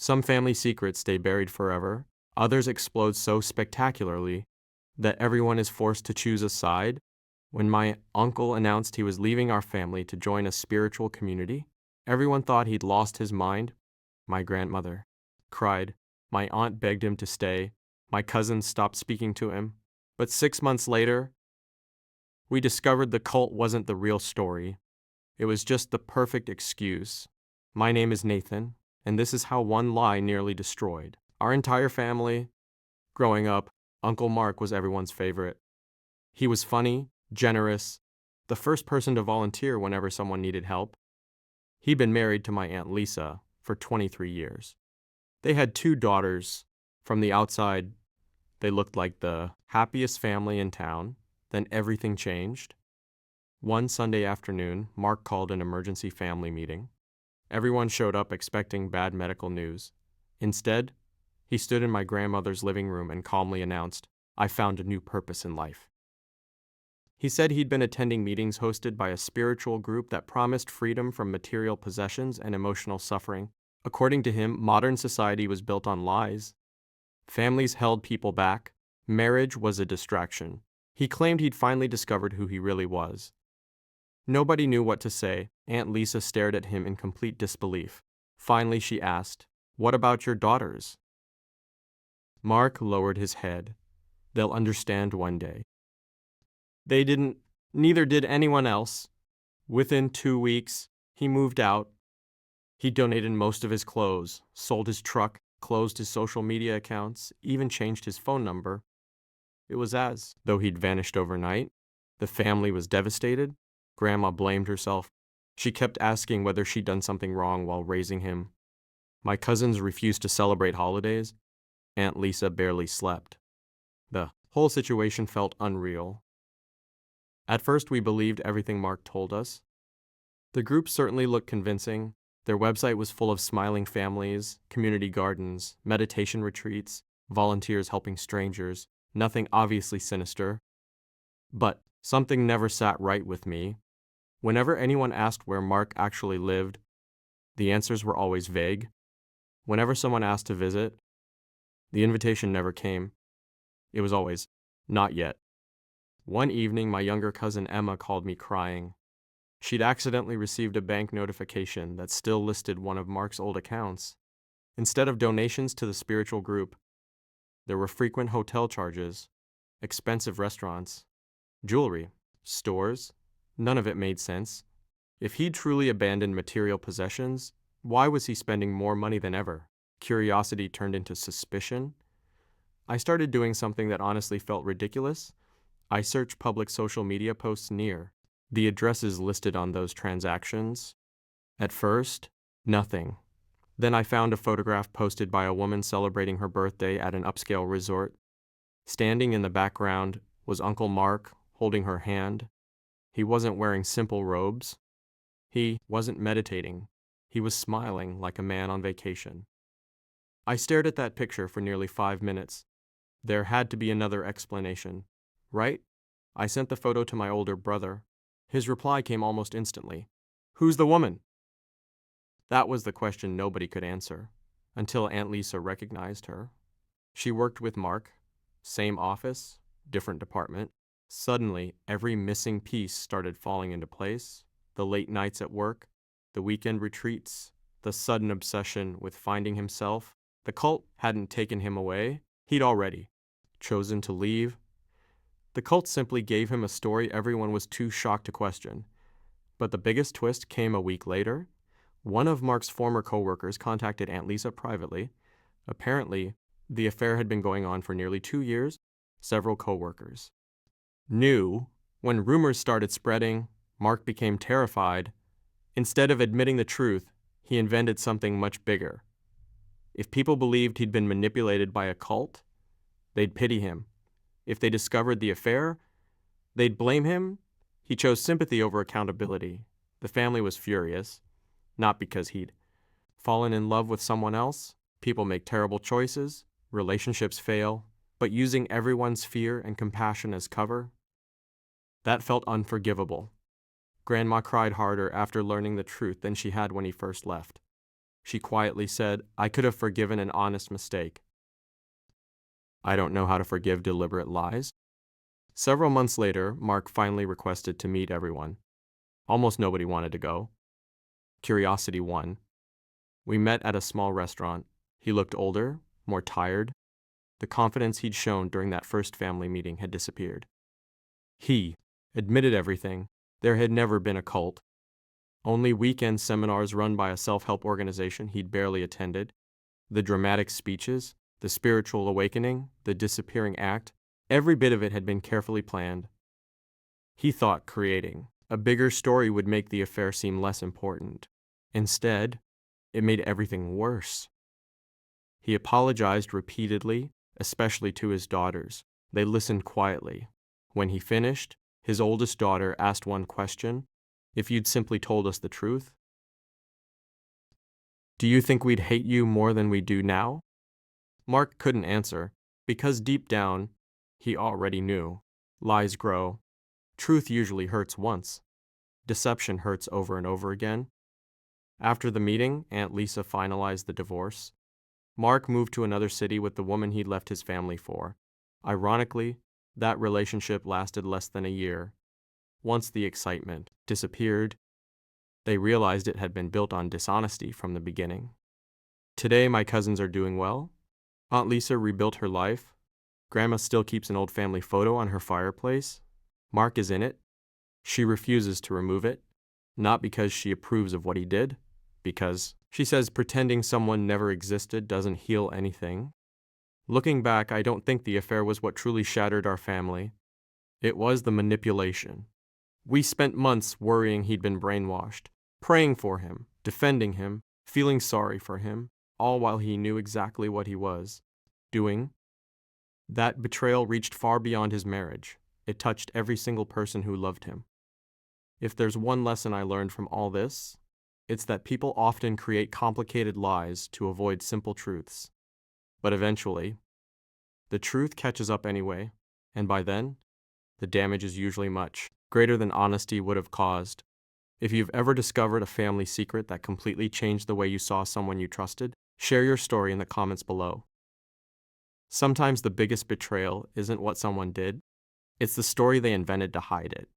Some family secrets stay buried forever, others explode so spectacularly that everyone is forced to choose a side. When my uncle announced he was leaving our family to join a spiritual community, everyone thought he'd lost his mind. My grandmother cried. My aunt begged him to stay. My cousins stopped speaking to him. But 6 months later, we discovered the cult wasn't the real story. It was just the perfect excuse. My name is Nathan, and this is how one lie nearly destroyed our entire family. Growing up, Uncle Mark was everyone's favorite. He was funny, generous, the first person to volunteer whenever someone needed help. He'd been married to my Aunt Lisa for 23 years. They had 2 daughters. From the outside, they looked like the happiest family in town. Then everything changed. One Sunday afternoon, Mark called an emergency family meeting. Everyone showed up expecting bad medical news. Instead, he stood in my grandmother's living room and calmly announced, "I found a new purpose in life." He said he'd been attending meetings hosted by a spiritual group that promised freedom from material possessions and emotional suffering. According to him, modern society was built on lies. Families held people back. Marriage was a distraction. He claimed he'd finally discovered who he really was. Nobody knew what to say. Aunt Lisa stared at him in complete disbelief. Finally, she asked, "What about your daughters?" Mark lowered his head. "They'll understand one day." They didn't. Neither did anyone else. Within 2 weeks, he moved out. He donated most of his clothes, sold his truck, closed his social media accounts, even changed his phone number. It was as though he'd vanished overnight. The family was devastated. Grandma blamed herself. She kept asking whether she'd done something wrong while raising him. My cousins refused to celebrate holidays. Aunt Lisa barely slept. The whole situation felt unreal. At first, we believed everything Mark told us. The group certainly looked convincing. Their website was full of smiling families, community gardens, meditation retreats, volunteers helping strangers, nothing obviously sinister. But something never sat right with me. Whenever anyone asked where Mark actually lived, the answers were always vague. Whenever someone asked to visit, the invitation never came. It was always, "Not yet." One evening, my younger cousin Emma called me crying. She'd accidentally received a bank notification that still listed one of Mark's old accounts. Instead of donations to the spiritual group, there were frequent hotel charges, expensive restaurants, jewelry, stores. None of it made sense. If he'd truly abandoned material possessions, why was he spending more money than ever? Curiosity turned into suspicion. I started doing something that honestly felt ridiculous. I searched public social media posts near the addresses listed on those transactions. At first, nothing. Then I found a photograph posted by a woman celebrating her birthday at an upscale resort. Standing in the background was Uncle Mark, holding her hand. He wasn't wearing simple robes. He wasn't meditating. He was smiling like a man on vacation. I stared at that picture for nearly 5 minutes. There had to be another explanation, right? I sent the photo to my older brother. His reply came almost instantly. "Who's the woman?" That was the question nobody could answer, until Aunt Lisa recognized her. She worked with Mark, same office, different department. Suddenly, every missing piece started falling into place. The late nights at work, the weekend retreats, the sudden obsession with finding himself. The cult hadn't taken him away. He'd already chosen to leave. The cult simply gave him a story everyone was too shocked to question. But the biggest twist came a week later. One of Mark's former coworkers contacted Aunt Lisa privately. Apparently, the affair had been going on for nearly 2 years. Several coworkers knew. When rumors started spreading, Mark became terrified. Instead of admitting the truth, he invented something much bigger. If people believed he'd been manipulated by a cult, they'd pity him. If they discovered the affair, they'd blame him. He chose sympathy over accountability. The family was furious, not because he'd fallen in love with someone else. People make terrible choices, relationships fail, but using everyone's fear and compassion as cover, that felt unforgivable. Grandma cried harder after learning the truth than she had when he first left. She quietly said, "I could have forgiven an honest mistake. I don't know how to forgive deliberate lies." Several months later, Mark finally requested to meet everyone. Almost nobody wanted to go. Curiosity won. We met at a small restaurant. He looked older, more tired. The confidence he'd shown during that first family meeting had disappeared. He admitted everything. There had never been a cult. Only weekend seminars run by a self-help organization he'd barely attended. The dramatic speeches, the spiritual awakening, the disappearing act, every bit of it had been carefully planned. He thought creating a bigger story would make the affair seem less important. Instead, it made everything worse. He apologized repeatedly, especially to his daughters. They listened quietly. When he finished, his oldest daughter asked one question: "If you'd simply told us the truth, do you think we'd hate you more than we do now?" Mark couldn't answer, because deep down, he already knew. Lies grow. Truth usually hurts once. Deception hurts over and over again. After the meeting, Aunt Lisa finalized the divorce. Mark moved to another city with the woman he'd left his family for. Ironically, that relationship lasted less than a year. Once the excitement disappeared, they realized it had been built on dishonesty from the beginning. Today, my cousins are doing well. Aunt Lisa rebuilt her life. Grandma still keeps an old family photo on her fireplace. Mark is in it. She refuses to remove it, not because she approves of what he did, because she says pretending someone never existed doesn't heal anything. Looking back, I don't think the affair was what truly shattered our family. It was the manipulation. We spent months worrying he'd been brainwashed, praying for him, defending him, feeling sorry for him, all while he knew exactly what he was doing. That betrayal reached far beyond his marriage. It touched every single person who loved him. If there's one lesson I learned from all this, it's that people often create complicated lies to avoid simple truths. But eventually, the truth catches up anyway, and by then, the damage is usually much greater than honesty would have caused. If you've ever discovered a family secret that completely changed the way you saw someone you trusted, share your story in the comments below. Sometimes the biggest betrayal isn't what someone did, it's the story they invented to hide it.